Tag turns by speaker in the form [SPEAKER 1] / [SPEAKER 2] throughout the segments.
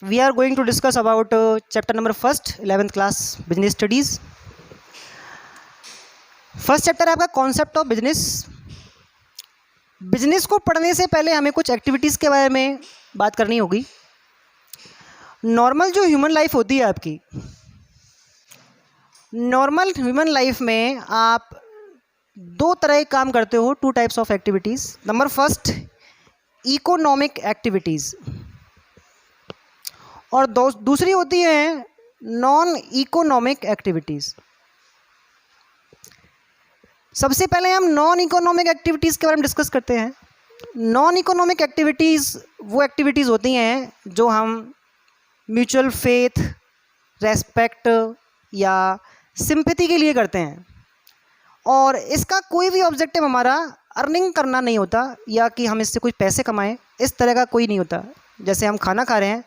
[SPEAKER 1] We are going to discuss about chapter number first, 11th class business studies. First chapter है आपका concept of business. Business को पढ़ने से पहले हमें कुछ एक्टिविटीज़ के बारे में बात करनी होगी. नॉर्मल जो ह्यूमन लाइफ होती है आपकी, नॉर्मल ह्यूमन लाइफ में आप दो तरह के काम करते हो, two types of activities. Number first economic activities और दूसरी होती है नॉन इकोनॉमिक एक्टिविटीज़. सबसे पहले हम नॉन इकोनॉमिक एक्टिविटीज़ के बारे में डिस्कस करते हैं. नॉन इकोनॉमिक एक्टिविटीज़ वो एक्टिविटीज़ होती हैं जो हम म्यूचुअल फेथ, रेस्पेक्ट या सिंपैथी के लिए करते हैं, और इसका कोई भी ऑब्जेक्टिव हमारा अर्निंग करना नहीं होता या कि हम इससे कोई पैसे कमाएं, इस तरह का कोई नहीं होता. जैसे हम खाना खा रहे हैं,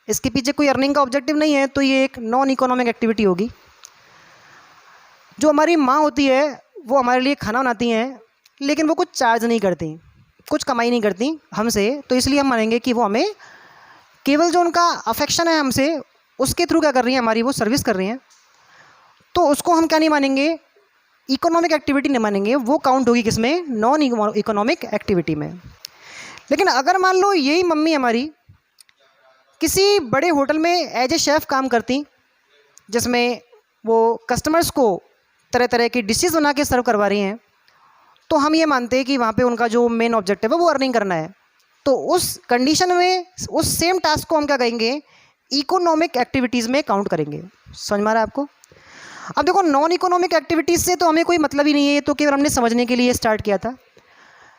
[SPEAKER 1] इसके पीछे कोई अर्निंग का ऑब्जेक्टिव नहीं है, तो ये एक नॉन इकोनॉमिक एक्टिविटी होगी. जो हमारी माँ होती है वो हमारे लिए खाना बनाती हैं, लेकिन वो कुछ चार्ज नहीं करती, कुछ कमाई नहीं करती हमसे, तो इसलिए हम मानेंगे कि वो हमें केवल जो उनका अफेक्शन है हमसे, उसके थ्रू क्या कर रही हैं, हमारी वो सर्विस कर रही हैं. तो उसको हम क्या नहीं मानेंगे, इकोनॉमिक एक्टिविटी नहीं मानेंगे. वो काउंट होगी किसमें, नॉन इकोनॉमिक एक्टिविटी में. लेकिन अगर मान लो यही मम्मी हमारी किसी बड़े होटल में एज ए शेफ़ काम करती, जिसमें वो कस्टमर्स को तरह तरह की डिशेस बना के सर्व करवा रही हैं, तो हम ये मानते हैं कि वहाँ पे उनका जो मेन ऑब्जेक्टिव है वो अर्निंग करना है. तो उस कंडीशन में उस सेम टास्क को हम क्या कहेंगे, इकोनॉमिक एक्टिविटीज़ में काउंट करेंगे. समझ में आ रहा है आपको? अब देखो, नॉन इकोनॉमिक एक्टिविटीज़ से तो हमें कोई मतलब ही नहीं है, तो केवल हमने समझने के लिए स्टार्ट किया था.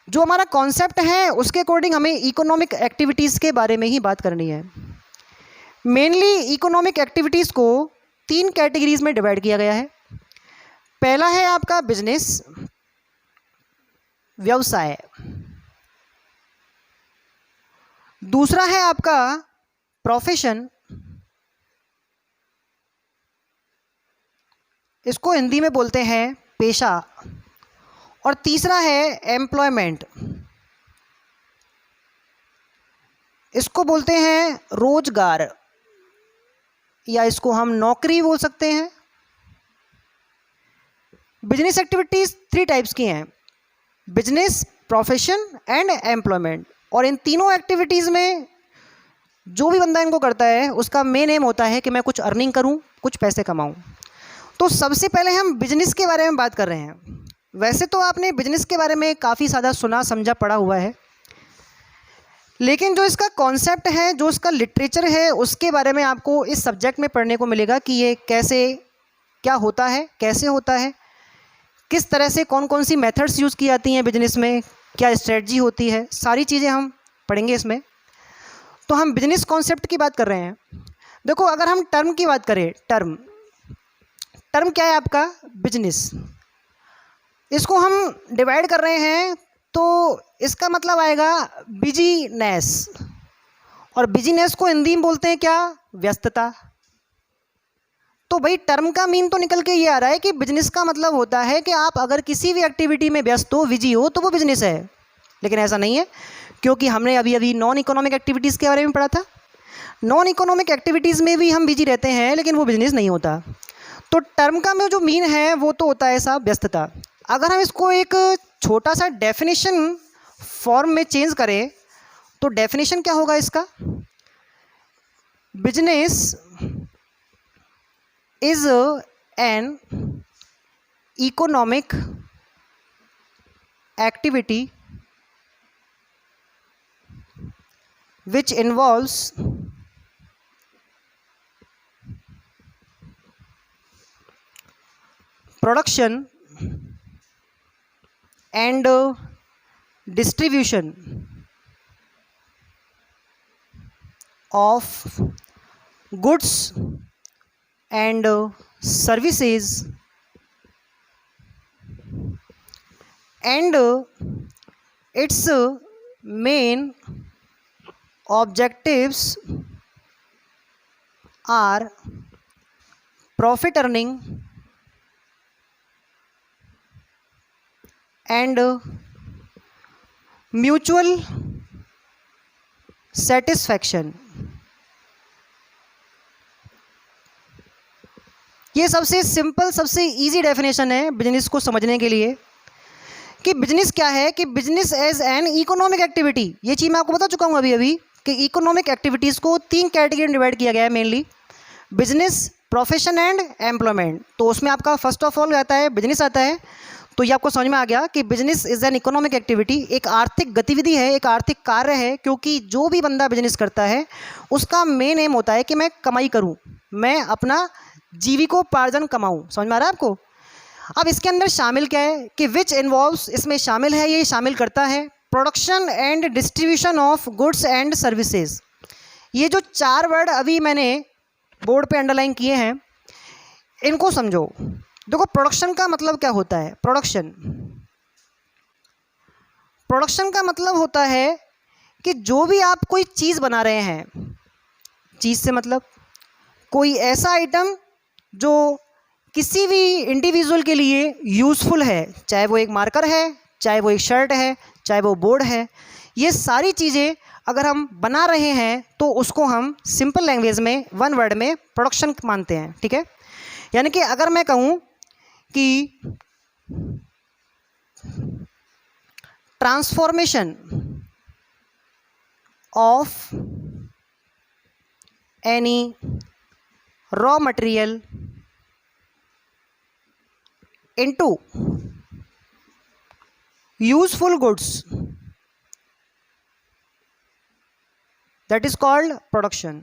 [SPEAKER 1] जो हमारा कॉन्सेप्ट है उसके अकॉर्डिंग हमें इकोनॉमिक एक्टिविटीज़ के बारे में ही बात करनी है. मेनली इकोनॉमिक एक्टिविटीज़ को 3 कैटेगरीज में डिवाइड किया गया है. पहला है आपका बिजनेस, व्यवसाय. दूसरा है आपका प्रोफेशन, इसको हिंदी में बोलते हैं पेशा. और तीसरा है एम्प्लॉयमेंट, इसको बोलते हैं रोजगार, या इसको हम नौकरी बोल सकते हैं. बिजनेस एक्टिविटीज़ 3 टाइप्स की हैं, बिजनेस, प्रोफेशन एंड एम्प्लॉयमेंट. और इन तीनों एक्टिविटीज़ में जो भी बंदा इनको करता है उसका मेन एम होता है कि मैं कुछ अर्निंग करूं, कुछ पैसे कमाऊं. तो सबसे पहले हम बिजनेस के बारे में बात कर रहे हैं. वैसे तो आपने बिजनेस के बारे में काफ़ी ज़्यादा सुना समझा पढ़ा हुआ है, लेकिन जो इसका कॉन्सेप्ट है, जो इसका लिटरेचर है, उसके बारे में आपको इस सब्जेक्ट में पढ़ने को मिलेगा कि ये कैसे, क्या होता है, कैसे होता है, किस तरह से कौन कौन सी मेथड्स यूज़ की जाती हैं बिजनेस में, क्या स्ट्रेटजी होती है, सारी चीज़ें हम पढ़ेंगे इसमें. तो हम बिजनेस कॉन्सेप्ट की बात कर रहे हैं. देखो, अगर हम टर्म की बात करें, टर्म क्या है आपका, बिजनेस. इसको हम डिवाइड कर रहे हैं, तो इसका मतलब आएगा बिजीनेस. और बिजीनेस को हिंदी में बोलते हैं क्या, व्यस्तता. तो भाई टर्म का मीन तो निकल के ये आ रहा है कि बिजनेस का मतलब होता है कि आप अगर किसी भी एक्टिविटी में व्यस्त हो, बिजी हो, तो वो बिजनेस है. लेकिन ऐसा नहीं है, क्योंकि हमने अभी अभी नॉन इकोनॉमिक एक्टिविटीज़ के बारे में पढ़ा था. नॉन इकोनॉमिक एक्टिविटीज़ में भी हम बिजी रहते हैं, लेकिन वो बिजनेस नहीं होता. तो टर्म का में जो मीन है वो तो होता है साहब व्यस्तता. अगर हम इसको एक छोटा सा डेफिनेशन फॉर्म में चेंज करें, तो डेफिनेशन क्या होगा इसका, business is an economic activity which involves production and distribution of goods and services, and its main objectives are profit earning and mutual satisfaction. ये सबसे सिंपल, सबसे इजी डेफिनेशन है बिजनेस को समझने के लिए कि बिजनेस क्या है, कि business as an economic activity. ये चीज़ मैं आपको बता चुका हूँ अभी कि इकोनॉमिक एक्टिविटीज़ को 3 कैटेगरी में डिवाइड किया गया है mainly, business, profession and employment. तो उसमें आपका फर्स्ट ऑफ ऑल आता है बिजनेस आता है। तो ये आपको समझ में आ गया कि business is an economic activity, एक आर्थिक गतिविधि है, एक आर्थिक कार्य है, क्योंकि जो भी बंदा बिजनेस करता है उसका मेन एम होता है कि मैं कमाई करूं, मैं अपना जीविकोपार्जन कमाऊं। समझ में आ रहा है आपको? अब इसके अंदर शामिल क्या है कि विच इन्वॉल्व्स, इसमें शामिल है, ये शामिल करता है production and distribution of goods and services. ये जो 4 वर्ड अभी मैंने बोर्ड पे अंडरलाइन किए हैं, इनको समझो। देखो, प्रोडक्शन का मतलब क्या होता है? प्रोडक्शन का मतलब होता है कि जो भी आप कोई चीज़ बना रहे हैं, चीज़ से मतलब कोई ऐसा आइटम जो किसी भी इंडिविजुअल के लिए यूज़फुल है, चाहे वो एक मार्कर है, चाहे वो एक शर्ट है, चाहे वो बोर्ड है, ये सारी चीज़ें अगर हम बना रहे हैं तो उसको हम सिंपल लैंग्वेज में 1 वर्ड में प्रोडक्शन मानते हैं। ठीक है, यानी कि अगर मैं कहूँ कि transformation of any raw material into useful goods, that is called production.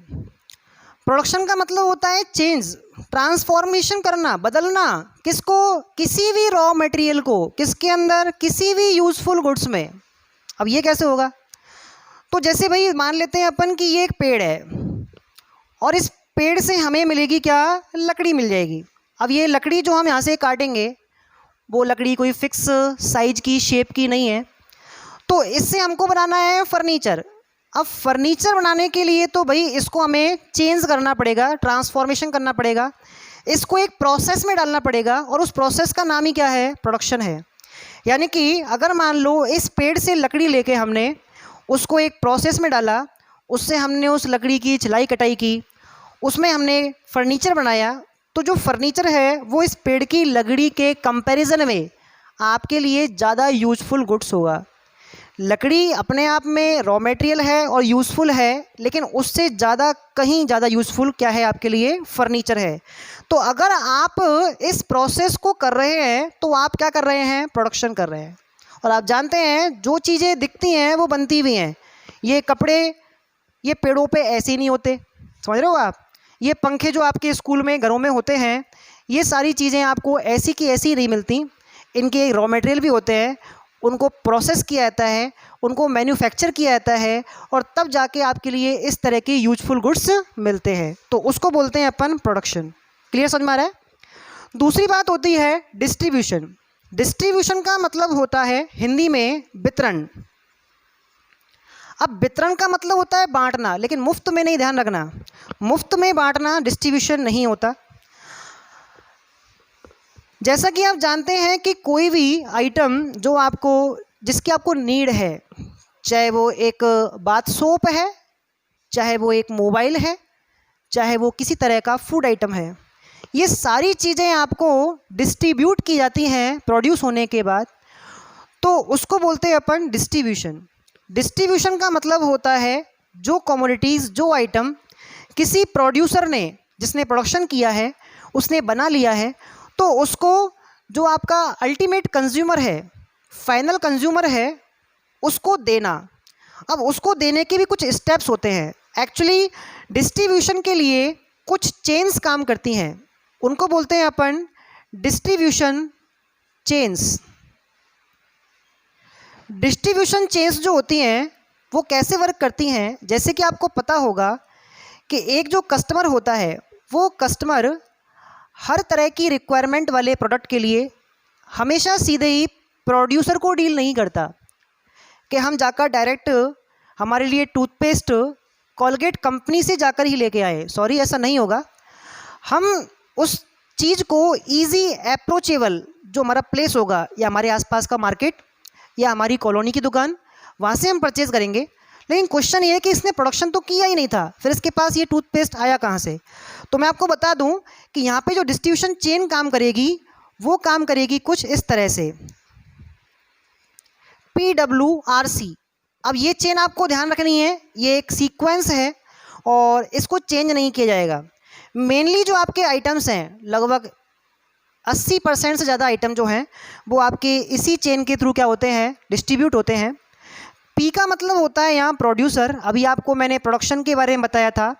[SPEAKER 1] Production का मतलब होता है चेंज, ट्रांसफॉर्मेशन करना, बदलना, किसको? किसी भी रॉ मटेरियल को, किसके अंदर? किसी भी यूजफुल गुड्स में। अब ये कैसे होगा? तो जैसे भाई मान लेते हैं अपन कि ये एक पेड़ है और इस पेड़ से हमें मिलेगी क्या? लकड़ी मिल जाएगी। अब ये लकड़ी जो हम यहाँ से काटेंगे वो लकड़ी कोई फिक्स साइज की, शेप की नहीं है, तो इससे हमको बनाना है फर्नीचर। अब फर्नीचर बनाने के लिए तो भाई इसको हमें चेंज करना पड़ेगा, ट्रांसफॉर्मेशन करना पड़ेगा, इसको एक प्रोसेस में डालना पड़ेगा, और उस प्रोसेस का नाम ही क्या है? प्रोडक्शन है। यानी कि अगर मान लो इस पेड़ से लकड़ी लेके हमने उसको एक प्रोसेस में डाला, उससे हमने उस लकड़ी की छिलाई कटाई की, उसमें हमने फर्नीचर बनाया, तो जो फर्नीचर है वो इस पेड़ की लकड़ी के कंपैरिजन में आपके लिए ज़्यादा यूजफुल गुड्स होगा। लकड़ी अपने आप में रॉ मटेरियल है और यूज़फुल है, लेकिन उससे ज़्यादा, कहीं ज़्यादा यूज़फुल क्या है आपके लिए? फर्नीचर है। तो अगर आप इस प्रोसेस को कर रहे हैं तो आप क्या कर रहे हैं? प्रोडक्शन कर रहे हैं। और आप जानते हैं जो चीज़ें दिखती हैं वो बनती भी हैं। ये कपड़े ये पेड़ों पे ऐसे ही नहीं होते, समझ रहे हो आप? ये पंखे जो आपके स्कूल में, घरों में होते हैं, ये सारी चीज़ें आपको ऐसी की ऐसी नहीं मिलती। इनके रॉ मटेरियल भी होते हैं, उनको प्रोसेस किया जाता है, उनको मैन्युफैक्चर किया जाता है, और तब जाके आपके लिए इस तरह के यूजफुल गुड्स मिलते हैं। तो उसको बोलते हैं अपन प्रोडक्शन। क्लियर, समझ में आ रहा है? दूसरी बात होती है डिस्ट्रीब्यूशन। डिस्ट्रीब्यूशन का मतलब होता है हिंदी में वितरण। अब वितरण का मतलब होता है बांटना, लेकिन मुफ्त में नहीं, ध्यान रखना, मुफ्त में बांटना डिस्ट्रीब्यूशन नहीं होता। जैसा कि आप जानते हैं कि कोई भी आइटम जो आपको, जिसकी आपको नीड है, चाहे वो एक बाथ सोप है, चाहे वो एक मोबाइल है, चाहे वो किसी तरह का फूड आइटम है, ये सारी चीज़ें आपको डिस्ट्रीब्यूट की जाती हैं प्रोड्यूस होने के बाद, तो उसको बोलते हैं अपन डिस्ट्रीब्यूशन। डिस्ट्रीब्यूशन का मतलब होता है जो कमोडिटीज़, जो आइटम किसी प्रोड्यूसर ने, जिसने प्रोडक्शन किया है, उसने बना लिया है, तो उसको जो आपका अल्टीमेट कंज्यूमर है, फाइनल कंज्यूमर है, उसको देना। अब उसको देने के भी कुछ स्टेप्स होते हैं। एक्चुअली डिस्ट्रीब्यूशन के लिए कुछ चेन्स काम करती हैं, उनको बोलते हैं अपन डिस्ट्रीब्यूशन चेन्स। डिस्ट्रीब्यूशन चेन्स जो होती हैं वो कैसे वर्क करती हैं? जैसे कि आपको पता होगा कि एक जो कस्टमर होता है, वो कस्टमर हर तरह की रिक्वायरमेंट वाले प्रोडक्ट के लिए हमेशा सीधे ही प्रोड्यूसर को डील नहीं करता कि हम जाकर डायरेक्ट हमारे लिए टूथपेस्ट कोलगेट कंपनी से जाकर ही लेके आए। सॉरी, ऐसा नहीं होगा। हम उस चीज़ को ईजी अप्रोचेबल, जो हमारा प्लेस होगा या हमारे आसपास का मार्केट या हमारी कॉलोनी की दुकान, वहाँ से हम परचेज़ करेंगे। लेकिन क्वेश्चन ये है कि इसने प्रोडक्शन तो किया ही नहीं था, फिर इसके पास ये टूथपेस्ट आया कहाँ से। तो मैं आपको बता दूं कि यहाँ पे जो डिस्ट्रीब्यूशन चेन काम करेगी वो काम करेगी कुछ इस तरह से, PWRC। अब ये चेन आपको ध्यान रखनी है, ये एक सीक्वेंस है और इसको चेंज नहीं किया जाएगा। मेनली जो आपके आइटम्स हैं, लगभग 80% से ज़्यादा आइटम जो हैं वो आपके इसी चेन के थ्रू क्या होते हैं, डिस्ट्रीब्यूट होते हैं। P का मतलब होता है यहाँ प्रोड्यूसर। अभी आपको मैंने प्रोडक्शन के बारे में बताया था,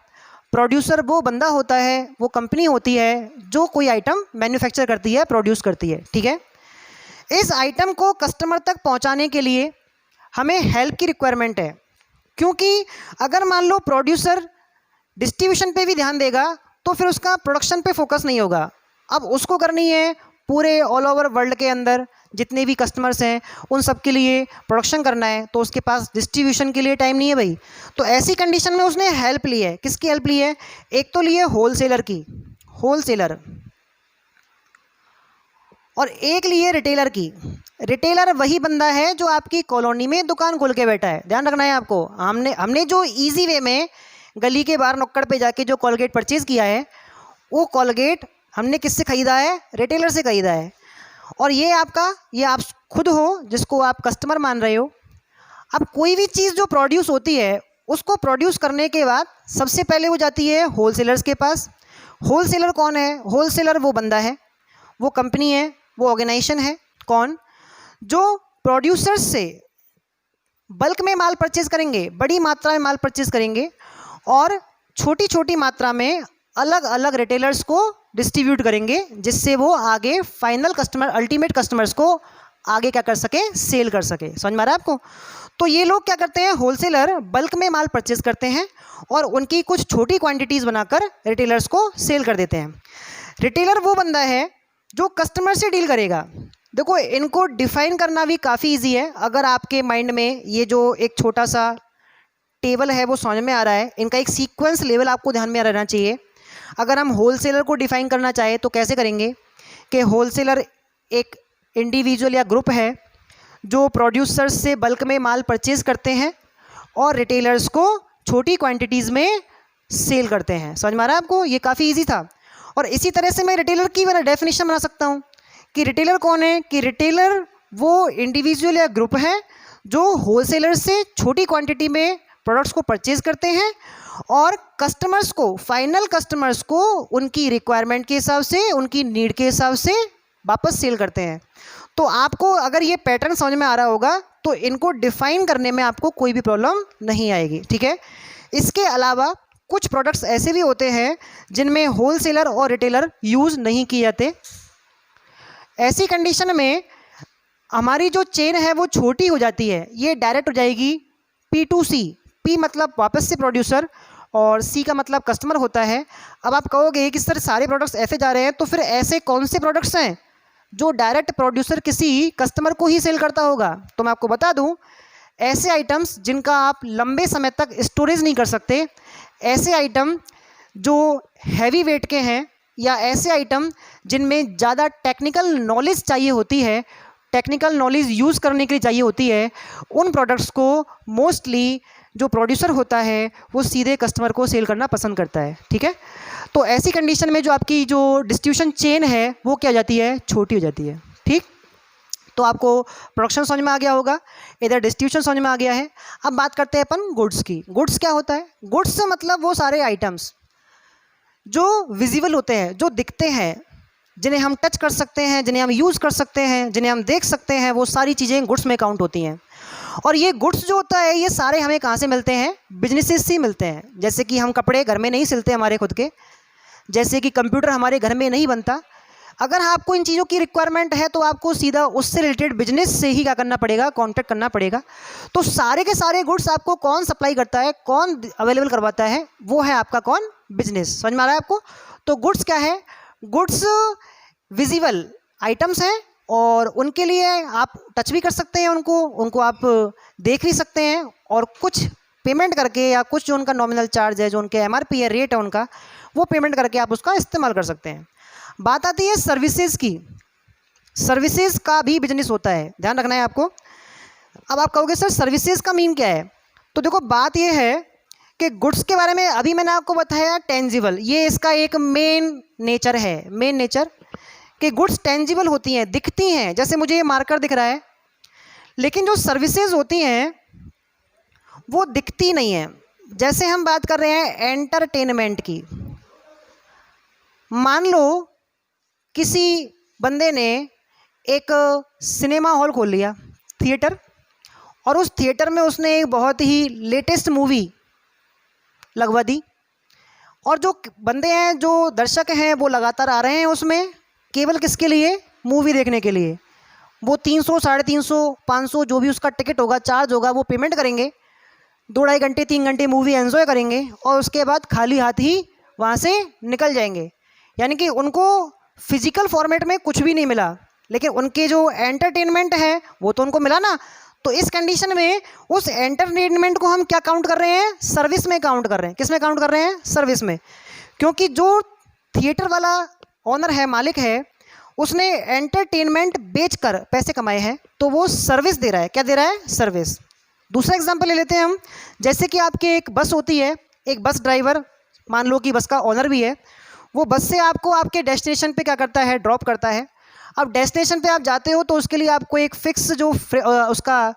[SPEAKER 1] प्रोड्यूसर वो बंदा होता है, वो कंपनी होती है जो कोई आइटम मैन्युफैक्चर करती है, प्रोड्यूस करती है, ठीक है। इस आइटम को कस्टमर तक पहुँचाने के लिए हमें हेल्प की रिक्वायरमेंट है, क्योंकि अगर मान लो प्रोड्यूसर डिस्ट्रीब्यूशन पे भी ध्यान देगा तो फिर उसका प्रोडक्शन पे फोकस नहीं होगा। अब उसको करनी है पूरे ऑल ओवर वर्ल्ड के अंदर जितने भी कस्टमर्स हैं उन सब के लिए प्रोडक्शन करना है, तो उसके पास डिस्ट्रीब्यूशन के लिए टाइम नहीं है भाई। तो ऐसी कंडीशन में उसने हेल्प ली है, किसकी हेल्प ली है, एक तो ली है होलसेलर की, होलसेलर, और एक ली है रिटेलर की। रिटेलर वही बंदा है जो आपकी कॉलोनी में दुकान खोल के बैठा है, ध्यान रखना है आपको। हमने जो ईजी वे में गली के बाहर नुक्कड़ पे जाके जो कोलगेट परचेज़ किया है, वो कोलगेट हमने किससे ख़रीदा है, रिटेलर से ख़रीदा है। और ये आप खुद हो जिसको आप कस्टमर मान रहे हो। अब कोई भी चीज़ जो प्रोड्यूस होती है उसको प्रोड्यूस करने के बाद सबसे पहले वो जाती है होलसेलर्स के पास। होलसेलर कौन है, होलसेलर वो बंदा है, वो कंपनी है, वो ऑर्गेनाइजेशन है, कौन, जो प्रोड्यूसर्स से बल्क में माल परचेज़ करेंगे, बड़ी मात्रा में माल परचेज़ करेंगे और छोटी छोटी मात्रा में अलग अलग रिटेलर्स को डिस्ट्रीब्यूट करेंगे, जिससे वो आगे फाइनल कस्टमर, अल्टीमेट कस्टमर्स को आगे क्या कर सके, सेल कर सके। समझ में आ रहा है आपको। तो ये लोग क्या करते हैं, होलसेलर बल्क में माल परचेज करते हैं और उनकी कुछ छोटी क्वांटिटीज़ बनाकर रिटेलर्स को सेल कर देते हैं। रिटेलर वो बंदा है जो कस्टमर से डील करेगा। देखो इनको डिफ़ाइन करना भी काफ़ी ईजी है। अगर आपके माइंड में ये जो एक छोटा सा टेबल है वो समझ में आ रहा है, इनका एक सीक्वेंस लेवल आपको ध्यान में रहना चाहिए। अगर हम होलसेलर को डिफ़ाइन करना चाहें तो कैसे करेंगे कि होलसेलर एक इंडिविजुअल या ग्रुप है जो प्रोड्यूसर्स से बल्क में माल परचेज़ करते हैं और रिटेलर्स को छोटी क्वांटिटीज़ में सेल करते हैं। समझ में आ रहा है आपको, ये काफ़ी इजी था। और इसी तरह से मैं रिटेलर की डेफिनेशन बना सकता हूँ कि रिटेलर कौन है, कि रिटेलर वो इंडिविजुअल या ग्रुप है जो होलसेलर से छोटी क्वांटिटी में प्रोडक्ट्स को परचेज़ करते हैं और कस्टमर्स को, फाइनल कस्टमर्स को उनकी रिक्वायरमेंट के हिसाब से, उनकी नीड के हिसाब से वापस सेल करते हैं। तो आपको अगर ये पैटर्न समझ में आ रहा होगा तो इनको डिफ़ाइन करने में आपको कोई भी प्रॉब्लम नहीं आएगी, ठीक है। इसके अलावा कुछ प्रोडक्ट्स ऐसे भी होते हैं जिनमें होलसेलर और रिटेलर यूज़ नहीं किए जाते। ऐसी कंडीशन में हमारी जो चेन है वो छोटी हो जाती है, ये डायरेक्ट हो जाएगी P2C। P मतलब वापस से प्रोड्यूसर और C का मतलब कस्टमर होता है। अब आप कहोगे कि सर सारे प्रोडक्ट्स ऐसे जा रहे हैं, तो फिर ऐसे कौन से प्रोडक्ट्स हैं जो डायरेक्ट प्रोड्यूसर किसी कस्टमर को ही सेल करता होगा। तो मैं आपको बता दूं, ऐसे आइटम्स जिनका आप लंबे समय तक स्टोरेज नहीं कर सकते, ऐसे आइटम जो हैवी वेट के हैं, या ऐसे आइटम जिनमें ज़्यादा टेक्निकल नॉलेज चाहिए होती है, टेक्निकल नॉलेज यूज़ करने के लिए चाहिए होती है, उन प्रोडक्ट्स को मोस्टली जो प्रोड्यूसर होता है वो सीधे कस्टमर को सेल करना पसंद करता है, ठीक है। तो ऐसी कंडीशन में जो आपकी जो डिस्ट्रीब्यूशन चेन है वो क्या हो जाती है, छोटी हो जाती है, ठीक। तो आपको प्रोडक्शन समझ में आ गया होगा, इधर डिस्ट्रीब्यूशन समझ में आ गया है। अब बात करते हैं अपन गुड्स की। गुड्स क्या होता है, गुड्स से मतलब वो सारे आइटम्स जो विजिबल होते हैं, जो दिखते हैं, जिन्हें हम टच कर सकते हैं, जिन्हें हम यूज़ कर सकते हैं, जिन्हें हम देख सकते हैं, वो सारी चीज़ें गुड्स में काउंट होती हैं। और ये गुड्स जो होता है ये सारे हमें कहाँ से मिलते हैं, बिजनेसेस से मिलते हैं। जैसे कि हम कपड़े घर में नहीं सिलते हमारे खुद के, जैसे कि कंप्यूटर हमारे घर में नहीं बनता। अगर आपको इन चीज़ों की रिक्वायरमेंट है तो आपको सीधा उससे रिलेटेड बिजनेस से ही क्या करना पड़ेगा, कॉन्टैक्ट करना पड़ेगा। तो सारे के सारे गुड्स आपको कौन सप्लाई करता है, कौन अवेलेबल करवाता है, वो है आपका कौन, बिजनेस। समझ में आ रहा है आपको। तो गुड्स क्या है, गुड्स विजिबल आइटम्स हैं और उनके लिए आप टच भी कर सकते हैं, उनको आप देख भी सकते हैं और कुछ पेमेंट करके या कुछ जो उनका नॉमिनल चार्ज है, जो उनके MRP है, रेट है उनका, वो पेमेंट करके आप उसका इस्तेमाल कर सकते हैं। बात आती है सर्विसेज की। सर्विसेज का भी बिजनेस होता है, ध्यान रखना है आपको। अब आप कहोगे सर सर्विसेज का मीन क्या है, तो देखो बात ये है कि गुड्स के बारे में अभी मैंने आपको बताया टेंजिबल, ये इसका एक मेन नेचर है, मेन नेचर कि गुड्स टेंजिबल होती हैं, दिखती हैं, जैसे मुझे ये मार्कर दिख रहा है। लेकिन जो सर्विसेज होती हैं वो दिखती नहीं हैं। जैसे हम बात कर रहे हैं एंटरटेनमेंट की, मान लो किसी बंदे ने एक सिनेमा हॉल खोल लिया, थिएटर, और उस थिएटर में उसने एक बहुत ही लेटेस्ट मूवी लगवा दी, और जो बंदे हैं, जो दर्शक हैं, वो लगातार आ रहे हैं उसमें, केवल किसके लिए? मूवी देखने के लिए। वो 300, 350, 500 जो भी उसका टिकट होगा, चार्ज होगा, वो पेमेंट करेंगे, 2-2.5 घंटे 3 घंटे मूवी एंजॉय करेंगे और उसके बाद खाली हाथ ही वहाँ से निकल जाएंगे। यानी कि उनको फिजिकल फॉर्मेट में कुछ भी नहीं मिला, लेकिन उनके जो एंटरटेनमेंट है वो तो उनको मिला ना। तो इस कंडीशन में उस एंटरटेनमेंट को हम क्या काउंट कर रहे हैं? सर्विस में काउंट कर रहे हैं। किस में काउंट कर रहे हैं? सर्विस में। क्योंकि जो थिएटर वाला ऑनर है, मालिक है, उसने एंटरटेनमेंट बेचकर पैसे कमाए हैं, तो वो सर्विस दे रहा है। क्या दे रहा है? सर्विस। दूसरा एग्जांपल ले लेते हैं हम। जैसे कि आपके एक बस होती है, एक बस ड्राइवर, मान लो कि बस का ऑनर भी है, वो बस से आपको आपके डेस्टिनेशन पे क्या करता है? ड्रॉप करता है। अब डेस्टिनेशन पे आप जाते हो तो उसके लिए आपको एक फ़िक्स जो उसका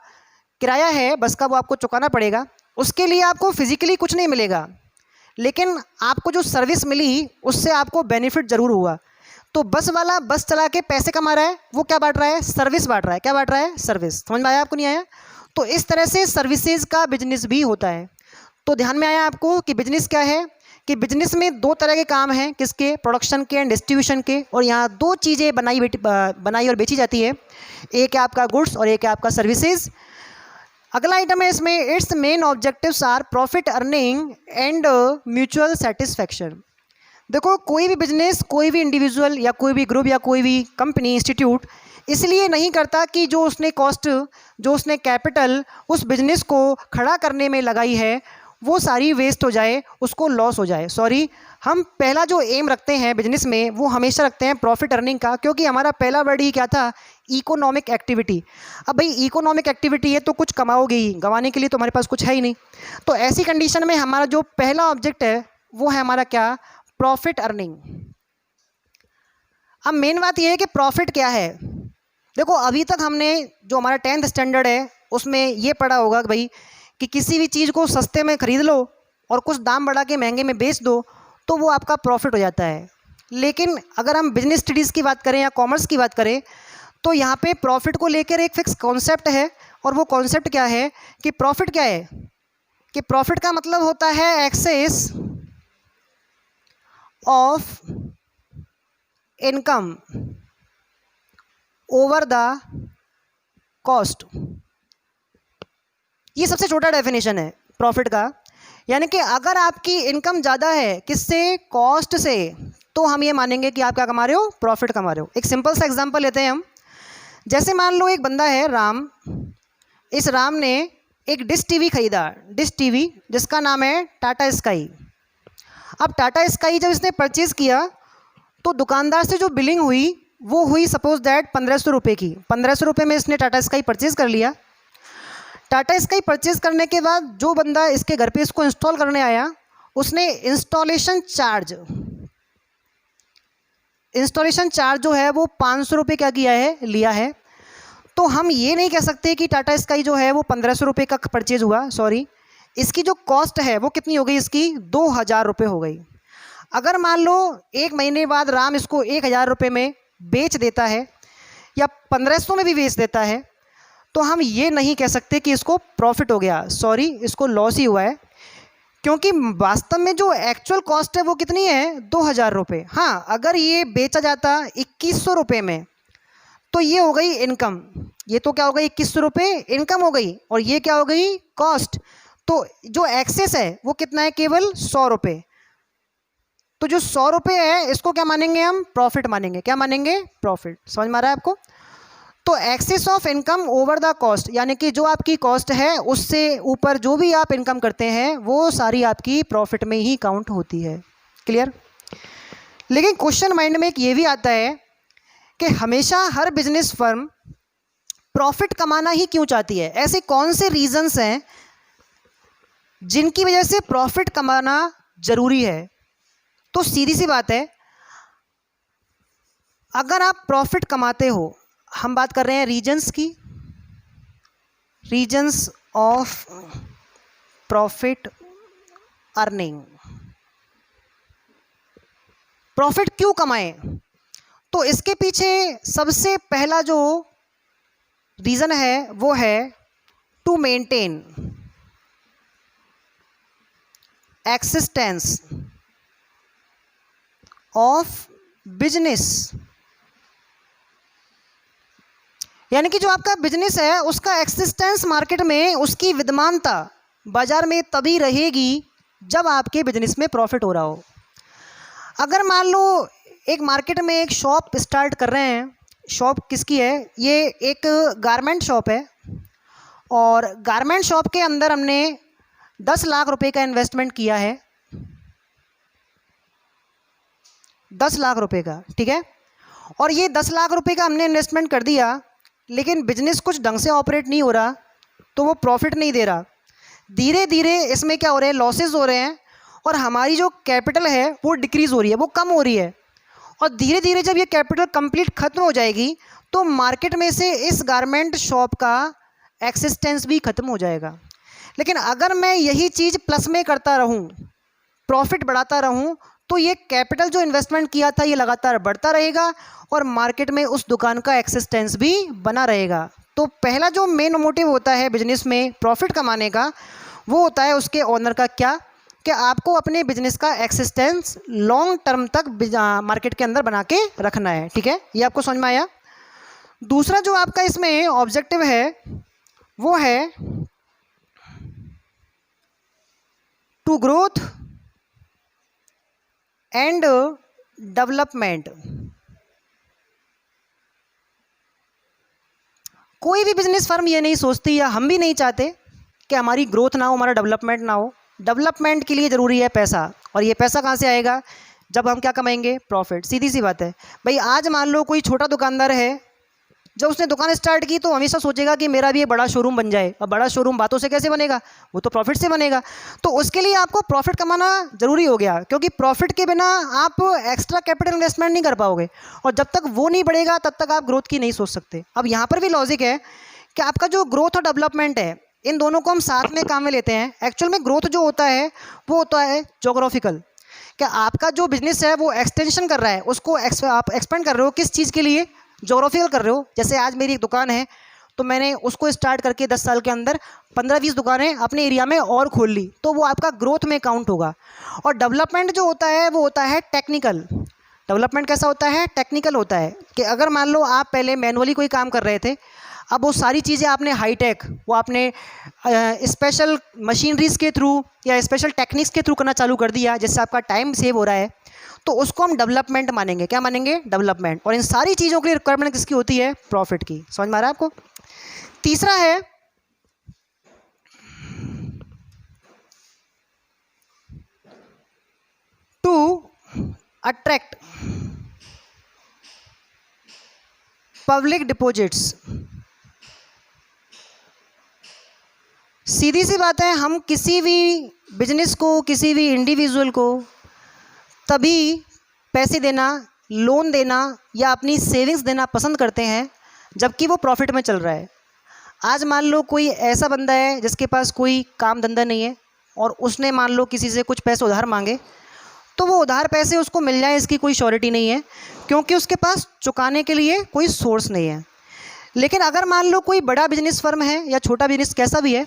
[SPEAKER 1] किराया है बस का, वो आपको चुकाना पड़ेगा। उसके लिए आपको फिजिकली कुछ नहीं मिलेगा, लेकिन आपको जो सर्विस मिली उससे आपको बेनिफिट ज़रूर हुआ। तो बस वाला बस चला के पैसे कमा रहा है, वो क्या बांट रहा है? सर्विस बांट रहा है। क्या बांट रहा है? सर्विस। समझ में आया आपको? नहीं आया? तो इस तरह से सर्विसेज का बिजनेस भी होता है। तो ध्यान में आया आपको कि बिजनेस क्या है, कि बिजनेस में 2 तरह के काम हैं। किसके? प्रोडक्शन के एंड डिस्ट्रीब्यूशन के। और यहाँ 2 चीज़ें बनाई और बेची जाती है, एक है आपका गुड्स और एक है आपका सर्विसेज। अगला आइटम है इसमें, its main objectives are profit earning and mutual satisfaction. देखो कोई भी बिजनेस, कोई भी इंडिविजुअल या कोई भी ग्रुप या कोई भी कंपनी, इंस्टीट्यूट इसलिए नहीं करता कि जो उसने कॉस्ट, जो उसने कैपिटल उस बिजनेस को खड़ा करने में लगाई है वो सारी वेस्ट हो जाए, उसको लॉस हो जाए। सॉरी, हम पहला जो एम रखते हैं बिजनेस में वो हमेशा रखते हैं प्रॉफिट अर्निंग का, क्योंकि हमारा पहला वर्ड ही क्या था? Economic activity. अब भाई इकोनॉमिक एक्टिविटी है तो कुछ कमाओगे ही, गंवाने के लिए तो हमारे पास कुछ है ही नहीं। तो ऐसी कंडीशन में हमारा जो पहला ऑब्जेक्ट है वो है हमारा क्या? Profit earning. अब मेन बात यह है कि प्रॉफिट क्या है। देखो अभी तक हमने जो हमारा 10th स्टैंडर्ड है उसमें ये पढ़ा होगा भाई कि किसी भी चीज़ को सस्ते में ख़रीद लो और कुछ दाम बढ़ा के महंगे में बेच दो तो वो आपका प्रॉफिट हो जाता है। लेकिन अगर हम बिजनेस स्टडीज़ की बात करें या कॉमर्स की बात करें तो यहाँ पे प्रॉफिट को लेकर एक फिक्स कॉन्सेप्ट है, और वो कॉन्सेप्ट क्या है कि प्रॉफिट क्या है? कि प्रॉफिट का मतलब होता है excess of income over the cost. ये सबसे छोटा डेफिनेशन है प्रॉफिट का। यानी कि अगर आपकी इनकम ज़्यादा है किससे? कॉस्ट से, तो हम ये मानेंगे कि आप क्या कमा रहे हो? प्रॉफिट कमा रहे हो। एक सिंपल सा एग्जांपल लेते हैं हम। जैसे मान लो एक बंदा है राम, इस राम ने एक डिश टीवी खरीदा, डिश टीवी जिसका नाम है टाटा स्काई। अब टाटा स्काई जब इसने परचेज़ किया तो दुकानदार से जो बिलिंग हुई वो हुई सपोज दैट 1500 रुपये की। 1500 रुपये में इसने टाटा स्काई परचेज़ कर लिया। टाटा स्काई परचेज़ करने के बाद जो बंदा इसके घर पे इसको इंस्टॉल करने आया उसने इंस्टॉलेशन चार्ज जो है वो 500 रुपये क्या किया है? लिया है। तो हम ये नहीं कह सकते कि टाटा स्काई जो है वो 1500 रुपये का परचेज़ हुआ। सॉरी, इसकी जो कॉस्ट है वो कितनी हो गई? इसकी 2000 रुपये हो गई। अगर मान लो 1 महीने बाद राम इसको 1000 रुपये में बेच देता है या 1500 में भी बेच देता है तो हम ये नहीं कह सकते कि इसको प्रॉफिट हो गया। सॉरी, इसको लॉस ही हुआ है, क्योंकि वास्तव में जो एक्चुअल कॉस्ट है वो कितनी है? 2000 रुपये। हाँ, अगर ये बेचा जाता 2100 रुपये में तो ये हो गई इनकम। ये तो क्या हो गई? 2100 रुपये इनकम हो गई, और ये क्या हो गई? कॉस्ट। तो जो एक्सेस है वो कितना है? केवल 100 रुपये। तो जो 100 रुपये है इसको क्या मानेंगे हम? प्रॉफिट मानेंगे। क्या मानेंगे? प्रॉफिट। समझ में आ रहा है आपको? तो excess of income over the cost, यानी कि जो आपकी कॉस्ट है उससे ऊपर जो भी आप इनकम करते हैं वो सारी आपकी प्रॉफिट में ही काउंट होती है। क्लियर? लेकिन क्वेश्चन माइंड में एक ये भी आता है कि हमेशा हर बिजनेस फर्म प्रॉफिट कमाना ही क्यों चाहती है? ऐसे कौन से रीजंस हैं जिनकी वजह से प्रॉफिट कमाना जरूरी है। तो सीधी सी बात है, अगर आप प्रॉफिट कमाते हो, हम बात कर रहे हैं रीजन्स की, reasons of profit earning. Profit क्यों कमाएं? तो इसके पीछे सबसे पहला जो रीज़न है वो है to maintain existence of business. यानी कि जो आपका बिजनेस है उसका एक्सिस्टेंस मार्केट में, उसकी विद्यमानता बाजार में तभी रहेगी जब आपके बिजनेस में प्रॉफिट हो रहा हो। अगर मान लो एक मार्केट में एक शॉप स्टार्ट कर रहे हैं, शॉप किसकी है? ये एक गारमेंट शॉप है, और गारमेंट शॉप के अंदर हमने 10 लाख रुपए का इन्वेस्टमेंट किया है, 10 लाख रुपए का, ठीक है। और ये 10 लाख रुपए का हमने इन्वेस्टमेंट कर दिया, लेकिन बिजनेस कुछ ढंग से ऑपरेट नहीं हो रहा, तो वो प्रॉफिट नहीं दे रहा। धीरे धीरे इसमें क्या हो रहे हैं, लॉसेस हो रहे हैं, और हमारी जो कैपिटल है वो डिक्रीज़ हो रही है, वो कम हो रही है। और धीरे धीरे जब ये कैपिटल कंप्लीट ख़त्म हो जाएगी तो मार्केट में से इस गारमेंट शॉप का एक्सिस्टेंस भी ख़त्म हो जाएगा। लेकिन अगर मैं यही चीज़ प्लस में करता रहूं, प्रॉफिट बढ़ाता रहूं, तो ये कैपिटल जो इन्वेस्टमेंट किया था ये लगातार बढ़ता रहेगा और मार्केट में उस दुकान का एक्सिस्टेंस भी बना रहेगा। तो पहला जो मेन मोटिव होता है बिजनेस में प्रॉफिट कमाने का, वो होता है उसके ओनर का क्या, कि आपको अपने बिजनेस का एक्सिस्टेंस लॉन्ग टर्म तक मार्केट के अंदर बना के रखना है, ठीक है। ये आपको समझ में आया। दूसरा जो आपका इसमें ऑब्जेक्टिव है वो है टू ग्रोथ एंड डेवलपमेंट। कोई भी बिजनेस फर्म ये नहीं सोचती, या हम भी नहीं चाहते कि हमारी ग्रोथ ना हो, हमारा डेवलपमेंट ना हो। डेवलपमेंट के लिए ज़रूरी है पैसा, और ये पैसा कहाँ से आएगा? जब हम क्या कमाएंगे? प्रॉफिट। सीधी सी बात है भाई। आज मान लो कोई छोटा दुकानदार है, जब उसने दुकान स्टार्ट की तो हमेशा सोचेगा कि मेरा भी एक बड़ा शोरूम बन जाए। और बड़ा शोरूम बातों से कैसे बनेगा? वो तो प्रॉफिट से बनेगा। तो उसके लिए आपको प्रॉफिट कमाना ज़रूरी हो गया, क्योंकि प्रॉफिट के बिना आप एक्स्ट्रा कैपिटल इन्वेस्टमेंट नहीं कर पाओगे, और जब तक वो नहीं बढ़ेगा तब तक आप ग्रोथ की नहीं सोच सकते। अब यहाँ पर भी लॉजिक है कि आपका जो ग्रोथ और डेवलपमेंट है, इन दोनों को हम साथ में काम में लेते हैं। एक्चुअल में ग्रोथ जो होता है वो होता है जोग्राफिकल, कि आपका जो बिजनेस है वो एक्सटेंशन कर रहा है, उसको आप एक्सपेंड कर रहे हो। किस चीज़ के लिए? जोग्राफिकल कर रहे हो। जैसे आज मेरी एक दुकान है, तो मैंने उसको स्टार्ट करके 10 साल के अंदर 15-20 दुकानें अपने एरिया में और खोल ली, तो वो आपका ग्रोथ में काउंट होगा। और डेवलपमेंट जो होता है वो होता है टेक्निकल। डेवलपमेंट कैसा होता है? टेक्निकल होता है, कि अगर मान लो आप पहले मैनुअली कोई काम कर रहे थे, अब वो सारी चीज़ें आपने हाईटेक, वो आपने स्पेशल मशीनरीज के थ्रू या स्पेशल टेक्निक्स के थ्रू करना चालू कर दिया, जिससे आपका टाइम सेव हो रहा है, तो उसको हम डेवलपमेंट मानेंगे। क्या मानेंगे? डेवलपमेंट। और इन सारी चीज़ों के लिए रिक्वायरमेंट किसकी होती है? प्रॉफिट की। समझ में आ रहा है आपको? तीसरा है टू अट्रैक्ट पब्लिक डिपॉजिट्स। सीधी सी बात है, हम किसी भी बिजनेस को, किसी भी इंडिविजुअल को तभी पैसे देना, लोन देना या अपनी सेविंग्स देना पसंद करते हैं जबकि वो प्रॉफिट में चल रहा है। आज मान लो कोई ऐसा बंदा है जिसके पास कोई काम धंधा नहीं है, और उसने मान लो किसी से कुछ पैसे उधार मांगे, तो वो उधार पैसे उसको मिल जाए इसकी कोई श्योरिटी नहीं है, क्योंकि उसके पास चुकाने के लिए कोई सोर्स नहीं है। लेकिन अगर मान लो कोई बड़ा बिजनेस फर्म है या छोटा बिजनेस कैसा भी है,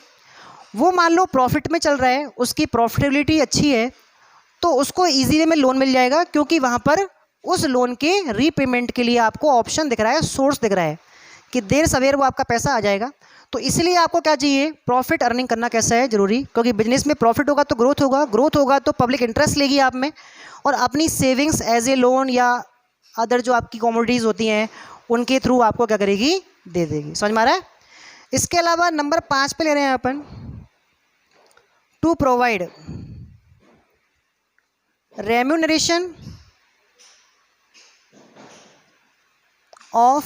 [SPEAKER 1] वो मान लो प्रॉफिट में चल रहा है, उसकी प्रॉफिटेबिलिटी अच्छी है, तो उसको ईजी वे में लोन मिल जाएगा, क्योंकि वहाँ पर उस लोन के रीपेमेंट के लिए आपको ऑप्शन दिख रहा है, सोर्स दिख रहा है कि देर सवेर वो आपका पैसा आ जाएगा। तो इसलिए आपको क्या चाहिए? प्रॉफिट अर्निंग करना कैसा है? ज़रूरी। क्योंकि बिजनेस में प्रॉफिट होगा तो ग्रोथ होगा, ग्रोथ होगा तो पब्लिक इंटरेस्ट लेगी आप में, और अपनी सेविंग्स एज ए लोन या अदर जो आपकी कमोडिटीज़ होती हैं उनके थ्रू आपको क्या करेगी? दे देगी। समझ में आ रहा है? इसके अलावा नंबर 5 पे ले रहे हैं अपन, to provide remuneration of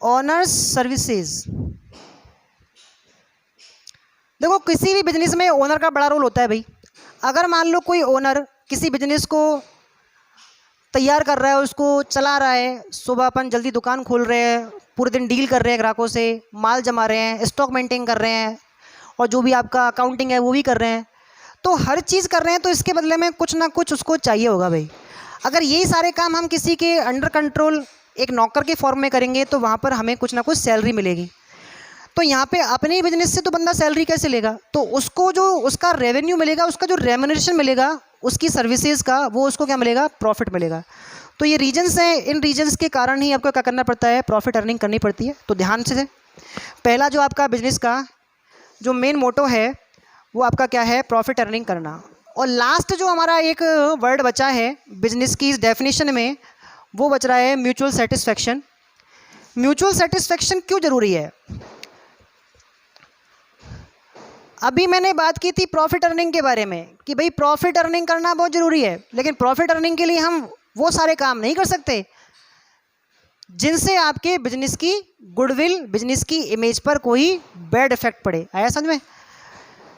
[SPEAKER 1] honours services. देखो किसी भी बिजनेस में ओनर का बड़ा रोल होता है भाई। अगर मान लो कोई ओनर किसी बिजनेस को तैयार कर रहा है, उसको चला रहा है, सुबह अपन जल्दी दुकान खोल रहे हैं, पूरे दिन डील कर रहे हैं ग्राहकों से, माल जमा रहे हैं, स्टॉक मेंटेन कर रहे हैं, और जो भी आपका अकाउंटिंग है वो भी कर रहे हैं, तो हर चीज़ कर रहे हैं, तो इसके बदले में कुछ ना कुछ उसको चाहिए होगा भाई। अगर यही सारे काम हम किसी के अंडर कंट्रोल एक नौकर के फॉर्म में करेंगे तो वहाँ पर हमें कुछ ना कुछ सैलरी मिलेगी। तो यहाँ पे अपने ही बिजनेस से तो बंदा सैलरी कैसे लेगा? तो उसको जो उसका रेवेन्यू मिलेगा, उसका जो रेम्यूनरेशन मिलेगा उसकी सर्विसेज का, वो उसको क्या मिलेगा? प्रॉफिट मिलेगा। तो ये रीजन्स हैं, इन रीजन्स के कारण ही आपको क्या करना पड़ता है? प्रॉफिट अर्निंग करनी पड़ती है। तो ध्यान से पहला जो आपका बिजनेस का जो मेन मोटो है वो आपका क्या है? प्रॉफिट अर्निंग करना। और लास्ट जो हमारा एक वर्ड बचा है बिजनेस की इस डेफिनेशन में, वो बच रहा है म्यूचुअल सेटिस्फैक्शन। म्यूचुअल सेटिस्फैक्शन क्यों ज़रूरी है? अभी मैंने बात की थी प्रॉफिट अर्निंग के बारे में कि भाई प्रॉफिट अर्निंग करना बहुत ज़रूरी है, लेकिन प्रॉफिट अर्निंग के लिए हम वो सारे काम नहीं कर सकते जिनसे आपके बिजनेस की गुडविल, बिजनेस की इमेज पर कोई बैड इफेक्ट पड़े। आया समझ में?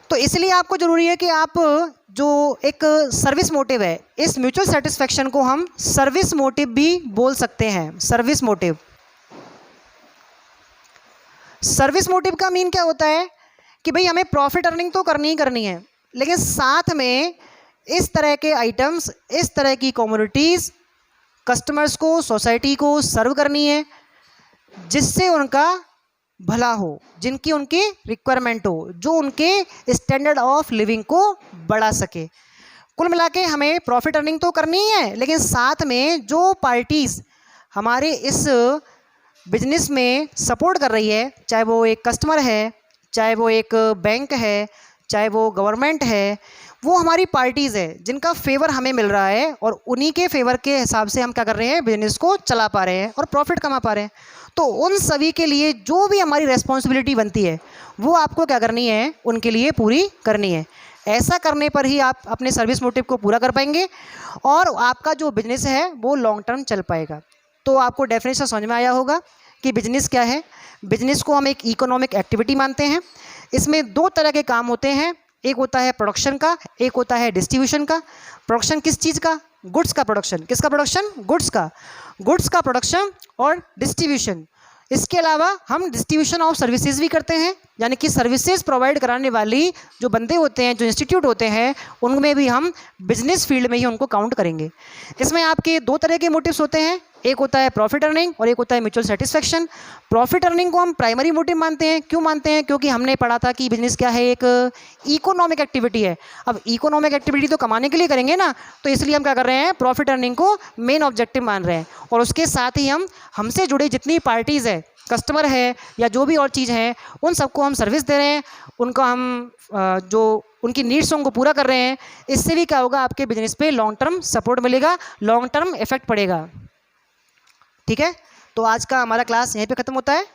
[SPEAKER 1] तो इसलिए आपको ज़रूरी है कि आप जो एक सर्विस मोटिव है, इस म्यूचुअल सेटिस्फैक्शन को हम सर्विस मोटिव भी बोल सकते हैं। सर्विस मोटिव, सर्विस मोटिव का मीन क्या होता है कि भाई हमें प्रॉफिट अर्निंग तो करनी ही करनी है, लेकिन साथ में इस तरह के आइटम्स, इस तरह की कम्युनिटीज़, कस्टमर्स को, सोसाइटी को सर्व करनी है जिससे उनका भला हो, जिनकी उनकी रिक्वायरमेंट हो, जो उनके स्टैंडर्ड ऑफ लिविंग को बढ़ा सके। कुल मिला के हमें प्रॉफिट अर्निंग तो करनी ही है, लेकिन साथ में जो पार्टीज़ हमारे इस बिजनेस में सपोर्ट कर रही है, चाहे वो एक कस्टमर है, चाहे वो एक बैंक है, चाहे वो गवर्नमेंट है, वो हमारी पार्टीज़ है जिनका फेवर हमें मिल रहा है, और उन्हीं के फेवर के हिसाब से हम क्या कर रहे हैं? बिजनेस को चला पा रहे हैं और प्रॉफिट कमा पा रहे हैं। तो उन सभी के लिए जो भी हमारी रेस्पॉन्सिबिलिटी बनती है वो आपको क्या करनी है? उनके लिए पूरी करनी है। ऐसा करने पर ही आप अपने सर्विस मोटिव को पूरा कर पाएंगे और आपका जो बिजनेस है वो लॉन्ग टर्म चल पाएगा। तो आपको डेफिनेशन समझ में आया होगा कि बिजनेस क्या है। बिजनेस को हम एक इकोनॉमिक एक्टिविटी मानते हैं। इसमें दो तरह के काम होते हैं, एक होता है प्रोडक्शन का, एक होता है डिस्ट्रीब्यूशन का। प्रोडक्शन किस चीज़ का? गुड्स का प्रोडक्शन। किसका प्रोडक्शन? गुड्स का। गुड्स का प्रोडक्शन और डिस्ट्रीब्यूशन। इसके अलावा हम डिस्ट्रीब्यूशन ऑफ सर्विसेज भी करते हैं, यानी कि सर्विसेज प्रोवाइड कराने वाली जो बंदे होते हैं, जो इंस्टीट्यूट होते हैं, उनमें भी हम बिजनेस फील्ड में ही उनको काउंट करेंगे। इसमें आपके दो तरह के मोटिव्स होते हैं, एक होता है प्रॉफिट अर्निंग और एक होता है म्यूचुअल सेटिस्फैक्शन। प्रॉफिट अर्निंग को हम प्राइमरी मोटिव मानते हैं। क्यों मानते हैं? क्योंकि हमने पढ़ा था कि बिजनेस क्या है? एक इकोनॉमिक एक्टिविटी है। अब इकोनॉमिक एक्टिविटी तो कमाने के लिए करेंगे ना, तो इसलिए हम क्या कर रहे हैं? प्रॉफिट अर्निंग को मेन ऑब्जेक्टिव मान रहे हैं। और उसके साथ ही हम हमसे जुड़े जितनी पार्टीज़ है, कस्टमर है या जो भी और चीज़ है, उन सबको हम सर्विस दे रहे हैं, उनको हम जो उनकी नीड्स उनको पूरा कर रहे हैं। इससे भी क्या होगा? आपके बिजनेस पे लॉन्ग टर्म सपोर्ट मिलेगा, लॉन्ग टर्म इफेक्ट पड़ेगा। ठीक है, तो आज का हमारा क्लास यहीं पे ख़त्म होता है।